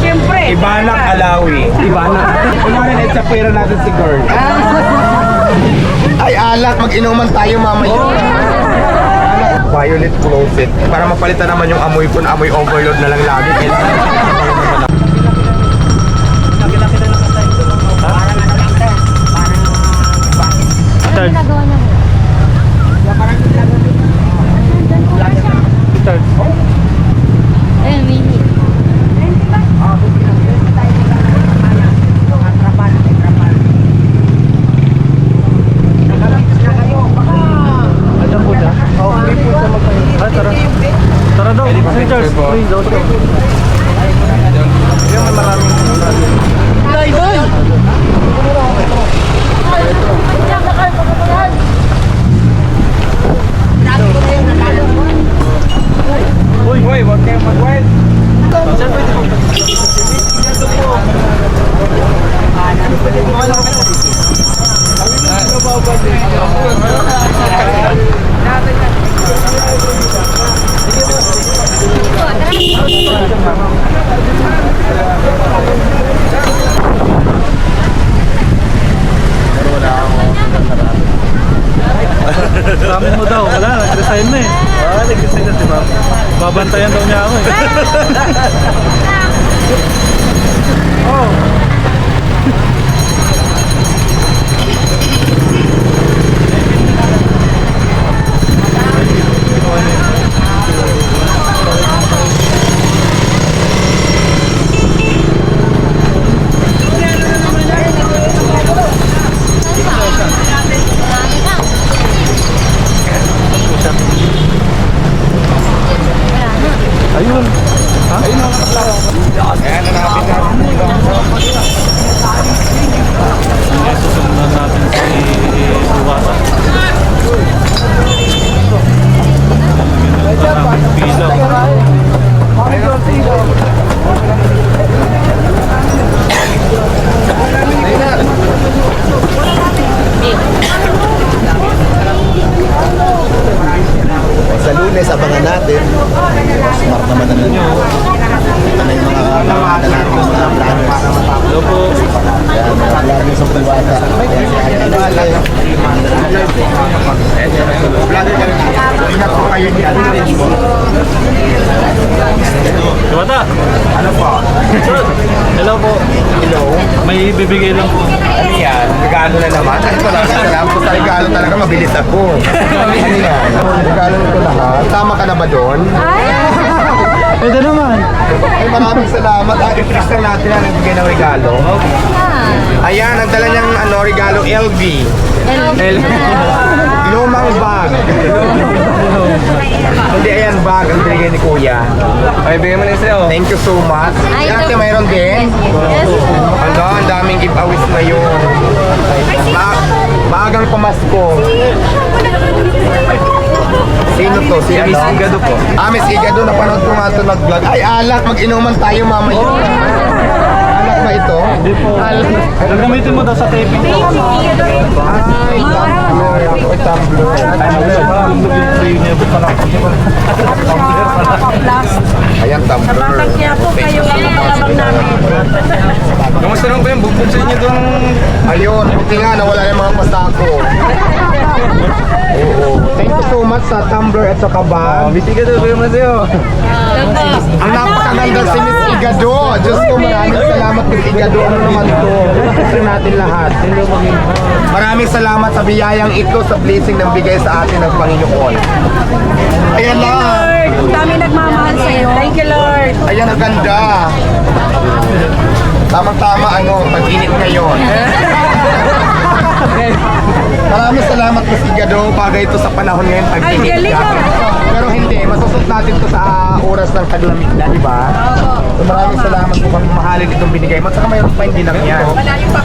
Siyempre. Ibanak Alawi. Ibanak. Kumarin at sa pera natin si girl. Ay, alak. Mag-inuman tayo mamaya. Violet closet. Para mapalitan naman yung amoy ko na amoy overload na lang lagi. Third. Third. Ayun, mini. Andiyan po siya? Oo, hindi po siya magtayo. Ay, tara. Tara daw. Sisters, free daw siya. Yung may maraming idol! Uy, huwag kayong mag-wed. Ramen mo daw. Wala, nag-resign na eh. Nag-resign na si ma'am. Babantayan daw niya ako eh. Oh. Ayun. Ha? Ayun ang Ayan, nanapin natin. susunod natin si Duwata. Maraming pilaw. Sa Lunes, abangan natin. Smart naman na ninyo. Ito na yung mga natin ng mga planners. Hello po. Yan, mga planners ng Diwata. Yan, si Ate Ibale. Ingat po kayo ni Duwata. Ano po? Hello po. Hello? May bibigay lang po. Ano yan? Regalo na naman? Ay, maraming salamat. Sa regalo talaga mabilis ako. Ano yan? Regalo nito lahat. Tama ka na ba doon? Pwede naman. Ay, maraming salamat. I-fix lang natin ang nagbigay ng regalo. Ayan, nagdala niyang regalo LV. Lumang bag. Hindi, ayan bag ang binigay ni Kuya. Ay, bigay mo na sa'yo. Thank you so much. Yan, ate, mayroon din. Ang daming giveaways ngayon. Maagang pamasko. Sino to? Si Miss Igado po. Miss Igado, napanood ko nga ito nag-vlog. Ay, alak, mag-inuman tayo mamaya. Alak ba ito? Hindi po. Gagamitin mo daw sa taping. Ay, tumbler. Ako, tumbler. Ayan, tumbler. Kaya po kayo ang malamang namin. Kamusta lang ba yung bugbog sa inyo doon? Ayun, buti nga, nawala yung mga pasako. Oo. Thank you so much sa tumbler at sa kabag. Busy ka daw, bigyan mo sa'yo. Ang napakaganda si Miss Igado. Diyos ko, maraming salamat Miss Igado. Ano naman to? Gusto natin lahat. Maraming salamat sa biyayang ito, sa blessing ng bigay sa atin ng Panginoon. Ayan lang. Ang dami nagmamahal sa'yo. Thank you, Lord. Ayan, ang ganda. Tamang-tama, pag-init ngayon. Maraming salamat Miss Igado. Bagay ito sa panahon ngayon. Ay, galing ka. Pero hindi, masusot natin ito sa oras ng taglamig na, di ba? So maraming salamat po kung mahalin itong binigay mo. At saka mayroon pa hindi lang yan.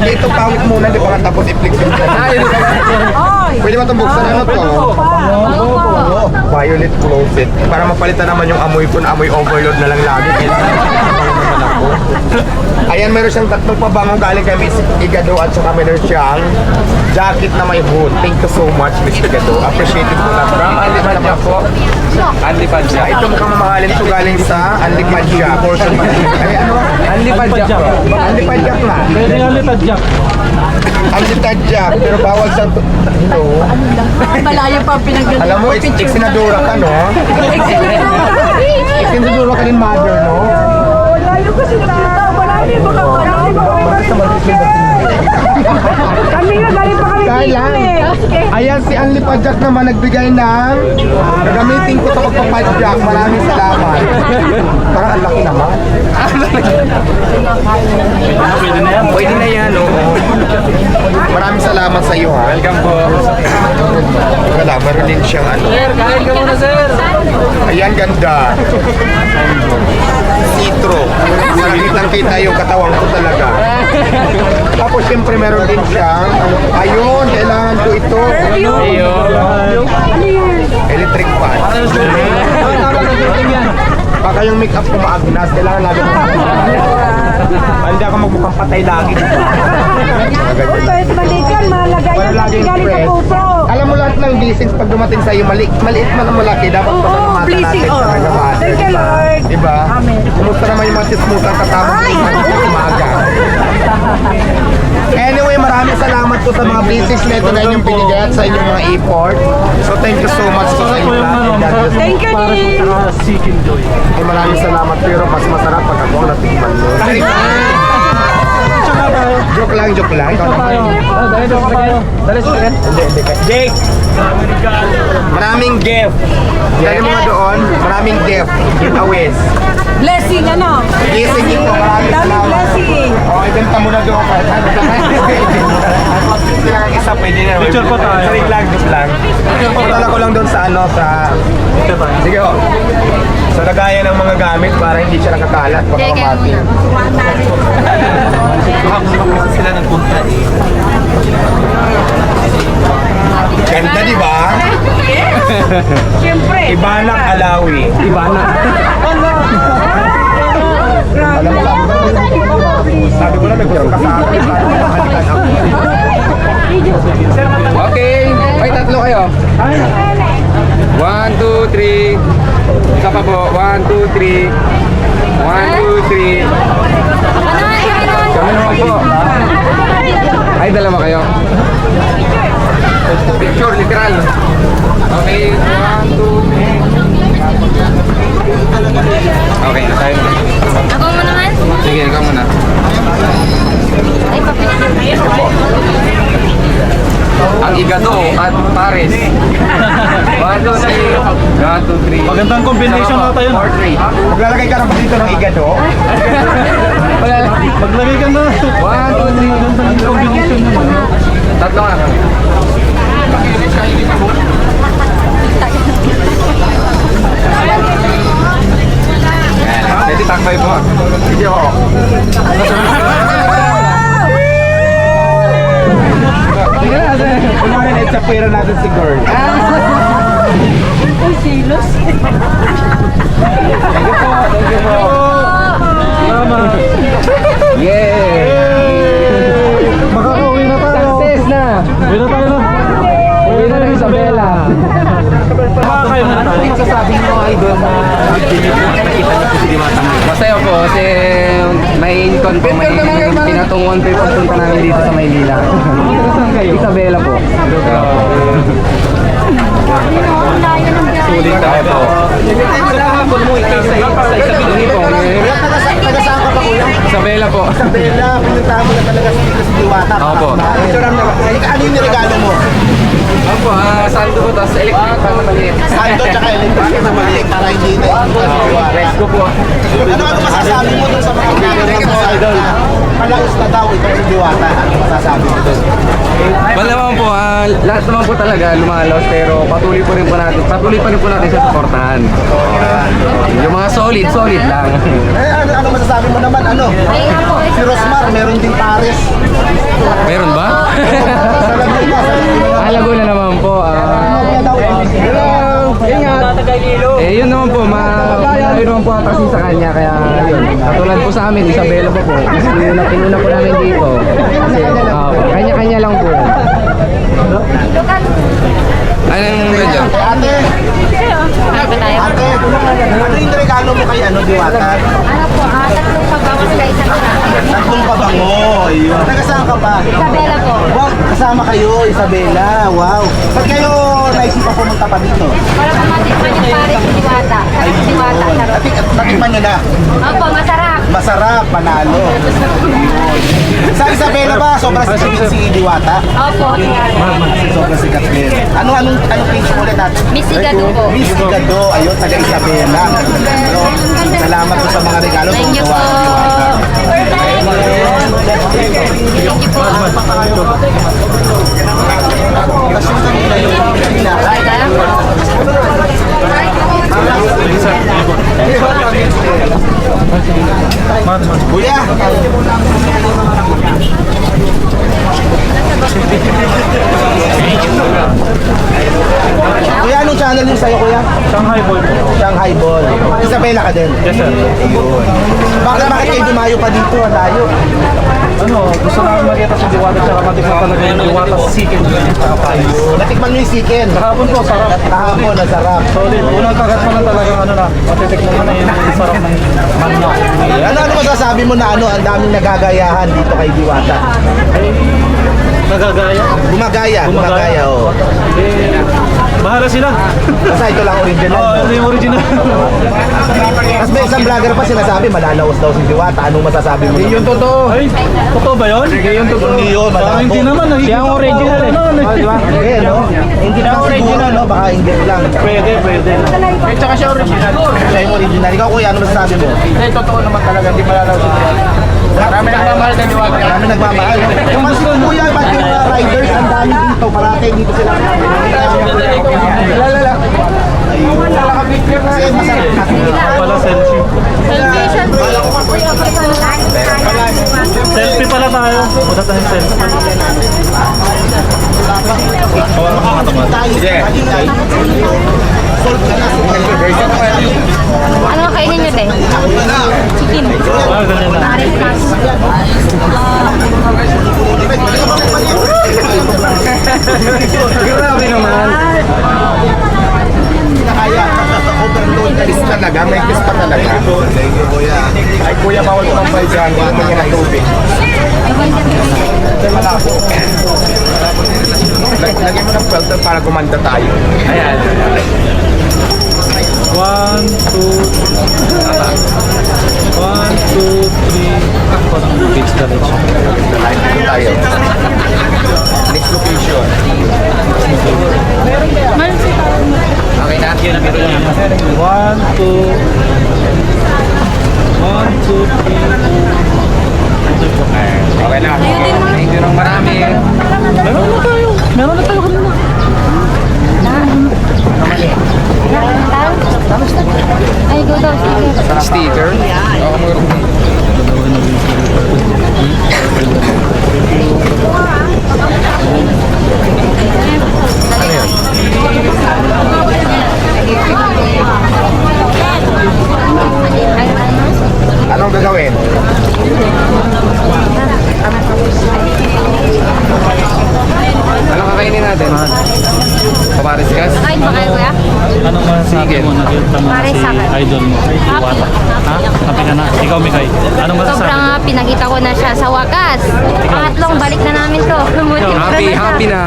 Ito pawit muna, di ba? Tapos i-flex yung pwede ba itong buksan? Ano to? Violet closet. Para mapalitan naman yung amoy ko na amoy overload na lang lagi. Kaya naman ako. Ayan, meron siyang tatlong pabango galing kay Miss Igado at saka meron siyang jacket na may hood. Thank you so much, Miss Igado. Appreciate it po na. From Andy Padja po. Andy Padja. Ito mukhang mamahalin ito galing sa Andy Padja. Ay, ano? Andy Padja po. Andy Padja nga. Pwede nga litad jack. Andy Padja. Pero bawal sa... Ito. Malayo pa pinagdala. Alam mo, iksinadura ka, no? Iksinadura ka din, mother, no? Malayo kasi nakita. Marami baka kami nga galing pa kami Kaya dito eh. ayan si Anli Padjak naman nagbigay ng gagamitin ko sa pagpapadjak. Maraming salamat. Parang ang laki naman. Pwede na yan. Pwede na yan, oo. Maraming salamat sa iyo, ha? Welcome po. Wala, meron din siyang ano. Sir, kain ka muna, sir. Ayan, ganda. Citro. Nakitang-kita yung katawan ko talaga. Tapos siyempre meron din siyang, ayun, kailangan ko ito. Electric fan. Baka yung make-up ko maagnas, kailangan lagi mo. Hindi ako magmukhang patay lagi. Pwede maliit yan, malagay yan kasi galing sa puso. Alam mo lahat ng blessings pag dumating sa'yo, maliit man ang malaki, dapat pasalamatan blessing, natin sa nagawaan. Thank you, Lord. Diba? Amen. Kumusta naman yung mga sismutan katapos ng umaga? Anyway, maraming salamat po sa mga blessings na ito na inyong binigay at sa inyong mga effort. So thank you so much po sa Ito yung ano, inyo. Thank you, para Nick. sa Seeking Joy. Ay, maraming salamat pero mas masarap pag ako ang natikman mo. Joke lang, joke lang. Ikaw naman. Dali, doon ka tayo. Dali, sir. Hindi. Jake! Maraming gift. Dali mo nga doon, maraming gift. Giveaways. Blessing, ano? Blessing ito, maraming Daming salamat. blessing. O, ibenta mo na doon. Kailangan isa, pwede na. Picture pa tayo. Sorry lang, joke lang. Pagdala ko lang doon sa ano, sa... Ito tayo. Sige o. So, lagayan ng mga gamit para hindi siya nakakalat. Baka mamati. Sila nagpunta eh. Ganda, di ba? Siyempre. Ibanak Alawi. Ibanak. Alam mo lang. Sabi ko na nagkaroon ka sa akin. Okay. Ay, tatlo kayo. 1, 2, 3. Isa pa po. 1, 2, 3. 1, 2, 3. Kami naman po. Ay, dalawa kayo. Picture, literal. Okay, 1, 2, 3. Okay, tayo na. Ako mo naman? Sige, ikaw muna. Ay, papinigil. Ang Igado at Pares. 1, 2, 3. 1, 2, 3. Magandang combination na tayo. 4, 3. Maglalagay ka na ba dito ng igado? Maglagay ka na. 1, 2, 3. Magandang combination naman. Tatlo nga kami. Pwede takbay po. Sige ho. Kunwari na sa pera natin si girl. Uy, silos. Thank you po. Tama. Yeah! Makakauwi na tayo. Success na! Uwi na tayo na. Uwi na ng Isabela. Makakain na tayo. Sasabi mo, idol, na masaya po kasi may pinatunguan po yung pagpunta namin dito sa Maynila. Isabela po. Sulit tayo po. Taga-saan ka pa kuya? Isabela po. Bella, pinuntahan mo na talaga si Diwata. Ako po. Ano yung regalo mo? Opo, sando po, tapos electric fan na maliit. Sando tsaka electric na maliit para hindi na Let's go po. Ano masasabi mo dun sa mga pinagiging mo, idol? Malakas na daw ikaw si Diwata. Ano masasabi mo dun? Well naman po, lahat naman po talaga lumalaos pero patuloy pa rin po natin sa suportahan. Yung mga solid lang. Ano masasabi mo naman? Ano? Si Rosmar, meron din Pares. Meron ba? Sa Laguna, sa Laguna. Laguna naman po. Kaya daw, Ingat! Eh, yun naman po, malayo naman po ata kasi sa kanya, kaya yun. Katulad po sa amin, Isabela pa po. Kasi inuna po namin dito. Kasi kanya-kanya lang po. Anong medyo? Ate, Ano ba tayo? ate, ano yung regalo mo kay Diwata? Ano po, tatlong pagbawas ka isang isa. Tatlong pabango. Yun. Taga saan ka pa? Isabela po. Wow, kasama kayo, Isabela. Wow. Ba't kayo naisipan pumunta pa dito? Para matikman yung pares ni Diwata. Sarap si Diwata. Sarap. Natikman nyo na. Opo, masarap. Masarap, panalo. Sa Isabela ba, sobrang sikat si Diwata? Opo. Sobrang sikat din. Anong page mo ulit natin? Miss Igado po. Miss Igado, ayun, taga Isabela. Salamat po sa mga regalo. Thank you po. Thank you po. Kuya! Kuya, anong channel yun sa'yo, kuya? Shanghai Boy po. Shanghai Ball. Isabela ka din. Yes, sir. Bakit kayo dumayo pa dito? Ang layo. Ano, gusto namin makita si Diwata tsaka matikman talaga yung Diwata chicken tsaka pares. Natikman nyo yung chicken. Kahapon po, sarap. Kahapon, nasarap. Solid. Unang kagat mo na talagang ano na, matitikman mo na yung sarap ng manok. Ano masasabi mo na ang daming nagagayahan dito kay Diwata? Nagagaya. Gumagaya, oo. Eh, bahala sila. Basta ito lang original. Oo, no? ito yung original. Tapos may isang vlogger pa sinasabi, malalawas daw si Diwata. Anong masasabi mo? Yung totoo. Ay, totoo ba yun? Hindi yung totoo. Hindi yun, Parang malabo. hindi naman. Siya ang original eh. Di ba? Okay, no? Hindi naman siguro, no? Baka hindi lang. Pwede. Eh, tsaka siya original. Siya yung original. Ikaw, kuya, ano masasabi mo? Eh, totoo naman talaga. Hindi malalaw si Diwata. Marami nagmamahal ng Diwata. Marami nagmamahal. Yung mga si kuya, ba't yung mga riders, ang dami dito. Parate dito sila. Lala. Ayun. Naka-picture na. Kasi masarap. Pala selfie. Celebration po. Selfie pala tayo. Punta tayong selfie. Sige. Ano kainin nyo, te? Chicken. Ganyan na. Pares nas. Grabe naman. Kaya, overload na Kiss talaga. May kiss pa talaga. Ay, kuya, bawal kumampay dyan. Wala mo yan ang tubig. Malabo. Lagyan mo ng filter para gumanda tayo. Ayan. 1, 2, 3. Ako ng beach college. Dito tayo. Next location. Okay na? 1, 2, 3. Okay na. Thank you ng marami. Meron na tayo kanina. Ay, go daw. Sticker. Anong gagawin? Anong kakainin natin? Paparis gas? Kain ba kayo, kuya? Anong masasabi mo? Nakita mo Pare si sa akin. idol mo, Diwata. Ha? Happy ka na? Ikaw, Mikay. Anong masasabi Sobrang mo? pinakita ko na siya sa wakas. Pangatlong balik na namin to. Happy na.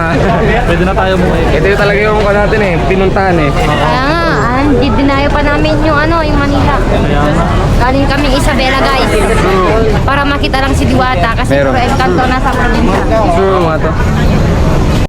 Pwede na tayo mo eh. Ito yung talaga yung natin eh, pinuntahan eh. Kaya nga, hindi dinayo pa namin yung yung Manila. Kaya nga. Galing kami Isabela, guys. Para makita lang si Diwata kasi Meron. puro engkanto na sa probinsya. Sure mo nga to.